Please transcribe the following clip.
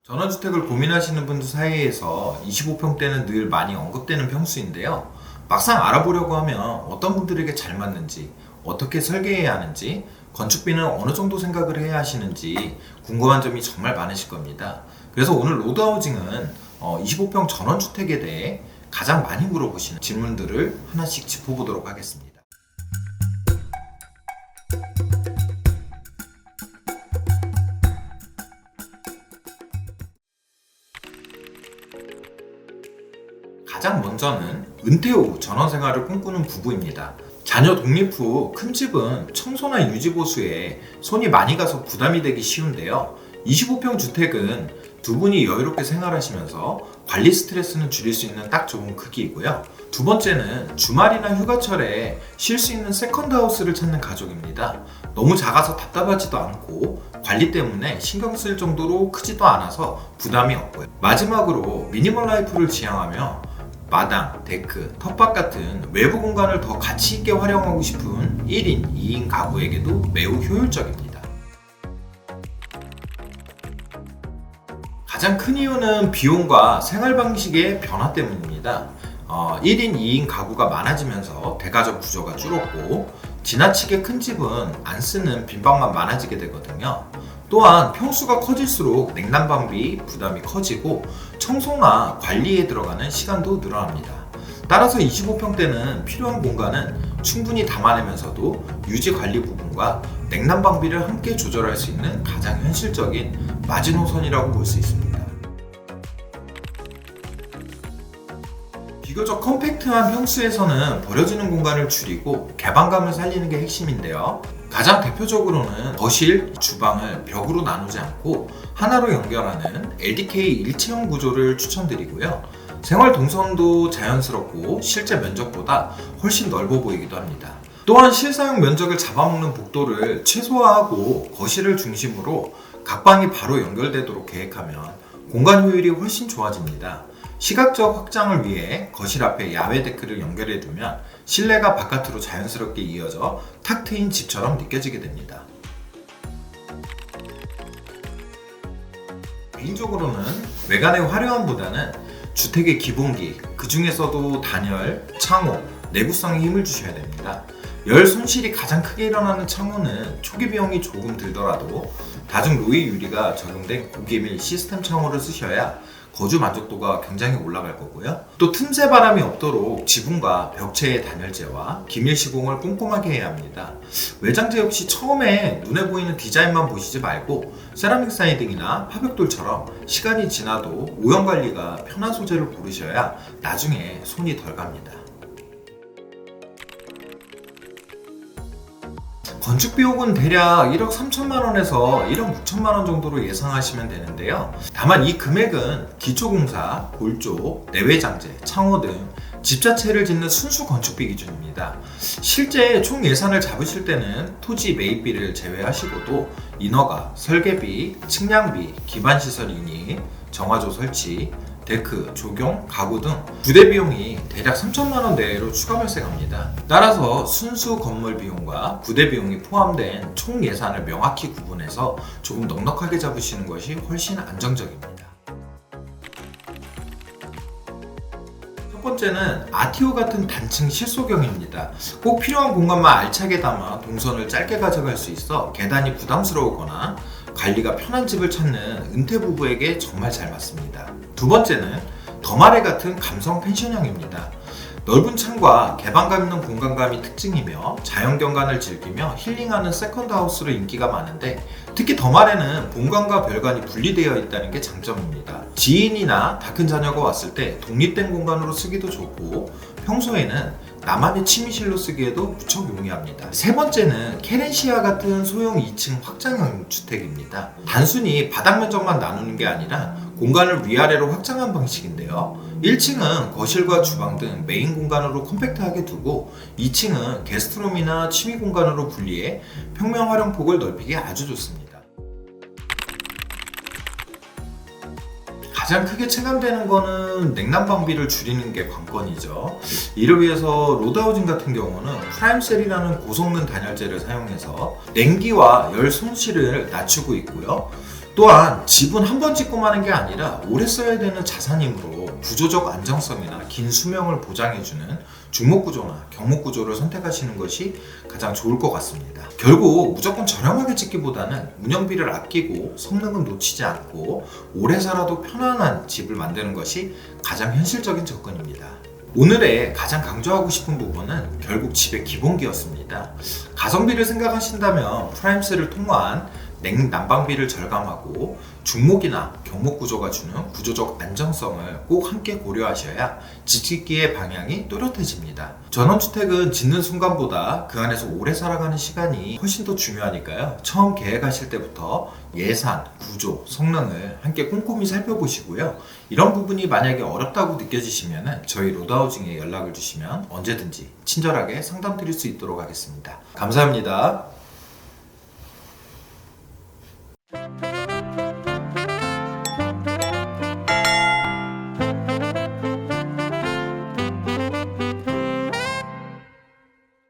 전원주택을 고민하시는 분들 사이에서 25평대는 늘 많이 언급되는 평수인데요. 막상 알아보려고 하면 어떤 분들에게 잘 맞는지, 어떻게 설계해야 하는지, 건축비는 어느 정도 생각을 해야 하시는지 궁금한 점이 정말 많으실 겁니다. 그래서 오늘 로드하우징은 25평 전원주택에 대해 가장 많이 물어보시는 질문들을 하나씩 짚어보도록 하겠습니다. 가장 먼저는 은퇴 후 전원생활을 꿈꾸는 부부입니다. 자녀 독립 후 큰 집은 청소나 유지 보수에 손이 많이 가서 부담이 되기 쉬운데요. 25평 주택은 두 분이 여유롭게 생활하시면서 관리 스트레스는 줄일 수 있는 딱 좋은 크기이고요. 두 번째는 주말이나 휴가철에 쉴 수 있는 세컨드 하우스를 찾는 가족입니다. 너무 작아서 답답하지도 않고 관리 때문에 신경 쓸 정도로 크지도 않아서 부담이 없고요. 마지막으로 미니멀 라이프를 지향하며 마당, 데크, 텃밭 같은 외부 공간을 더 가치 있게 활용하고 싶은 1인, 2인 가구에게도 매우 효율적입니다. 가장 큰 이유는 비용과 생활 방식의 변화 때문입니다. 1인, 2인 가구가 많아지면서 대가족 구조가 줄었고 지나치게 큰 집은 안 쓰는 빈방만 많아지게 되거든요. 또한 평수가 커질수록 냉난방비 부담이 커지고 청소나 관리에 들어가는 시간도 늘어납니다. 따라서 25평대는 필요한 공간은 충분히 담아내면서도 유지 관리 부분과 냉난방비를 함께 조절할 수 있는 가장 현실적인 마지노선이라고 볼 수 있습니다. 비교적 컴팩트한 평수에서는 버려지는 공간을 줄이고 개방감을 살리는 게 핵심인데요. 가장 대표적으로는 거실, 주방을 벽으로 나누지 않고 하나로 연결하는 LDK 일체형 구조를 추천드리고요. 생활 동선도 자연스럽고 실제 면적보다 훨씬 넓어 보이기도 합니다. 또한 실사용 면적을 잡아먹는 복도를 최소화하고 거실을 중심으로 각 방이 바로 연결되도록 계획하면 공간 효율이 훨씬 좋아집니다. 시각적 확장을 위해 거실 앞에 야외 데크를 연결해두면 실내가 바깥으로 자연스럽게 이어져 탁 트인 집처럼 느껴지게 됩니다. 개인적으로는 외관의 화려함보다는 주택의 기본기, 그 중에서도 단열, 창호, 내구성에 힘을 주셔야 됩니다. 열 손실이 가장 크게 일어나는 창호는 초기 비용이 조금 들더라도 다중 로이 유리가 적용된 고기밀 시스템 창호를 쓰셔야 거주 만족도가 굉장히 올라갈 거고요. 또 틈새 바람이 없도록 지붕과 벽체의 단열재와 기밀 시공을 꼼꼼하게 해야 합니다. 외장재 역시 처음에 눈에 보이는 디자인만 보시지 말고 세라믹 사이딩이나 파벽돌처럼 시간이 지나도 오염 관리가 편한 소재를 고르셔야 나중에 손이 덜 갑니다. 건축 비용은 대략 1억 3천만 원에서 1억 6천만 원 정도로 예상하시면 되는데요. 다만 이 금액은 기초공사, 골조, 내외장재, 창호 등 집 자체를 짓는 순수 건축비 기준입니다. 실제 총 예산을 잡으실 때는 토지 매입비를 제외하시고도 인허가, 설계비, 측량비, 기반시설 인입, 정화조 설치, 데크, 조경, 가구 등 부대 비용이 대략 3천만 원 내외로 추가 발생합니다. 따라서 순수 건물 비용과 부대 비용이 포함된 총 예산을 명확히 구분해서 조금 넉넉하게 잡으시는 것이 훨씬 안정적입니다. 첫 번째는 아티오 같은 단층 실소경입니다. 꼭 필요한 공간만 알차게 담아 동선을 짧게 가져갈 수 있어 계단이 부담스러우거나 관리가 편한 집을 찾는 은퇴 부부에게 정말 잘 맞습니다. 두 번째는 더마레 같은 감성 펜션형입니다. 넓은 창과 개방감 있는 공간감이 특징이며 자연경관을 즐기며 힐링하는 세컨드 하우스로 인기가 많은데 특히 더마레는 본관과 별관이 분리되어 있다는 게 장점입니다. 지인이나 다 큰 자녀가 왔을 때 독립된 공간으로 쓰기도 좋고 평소에는 나만의 취미실로 쓰기에도 무척 용이합니다. 세 번째는 케렌시아 같은 소형 2층 확장형 주택입니다. 단순히 바닥 면적만 나누는 게 아니라 공간을 위아래로 확장한 방식인데요. 1층은 거실과 주방 등 메인 공간으로 컴팩트하게 두고 2층은 게스트룸이나 취미 공간으로 분리해 평면 활용폭을 넓히기 아주 좋습니다. 가장 크게 체감되는 거는 냉난방비를 줄이는 게 관건이죠. 이를 위해서 로드하우징 같은 경우는 프라임셀이라는 고성능 단열재를 사용해서 냉기와 열 손실을 낮추고 있고요. 또한 집은 한 번 짓고 마는 게 아니라 오래 써야 되는 자산이므로 구조적 안정성이나 긴 수명을 보장해주는 중목구조나 경목구조를 선택하시는 것이 가장 좋을 것 같습니다. 결국 무조건 저렴하게 짓기보다는 운영비를 아끼고 성능은 놓치지 않고 오래 살아도 편안한 집을 만드는 것이 가장 현실적인 접근입니다. 오늘의 가장 강조하고 싶은 부분은 결국 집의 기본기였습니다. 가성비를 생각하신다면 프라임스를 통한 난방비를 절감하고 중목이나 경목 구조가 주는 구조적 안정성을 꼭 함께 고려하셔야 짓기의 방향이 또렷해집니다. 전원주택은 짓는 순간보다 그 안에서 오래 살아가는 시간이 훨씬 더 중요하니까요. 처음 계획하실 때부터 예산, 구조, 성능을 함께 꼼꼼히 살펴보시고요. 이런 부분이 만약에 어렵다고 느껴지시면 저희 로드하우징에 연락을 주시면 언제든지 친절하게 상담 드릴 수 있도록 하겠습니다. 감사합니다.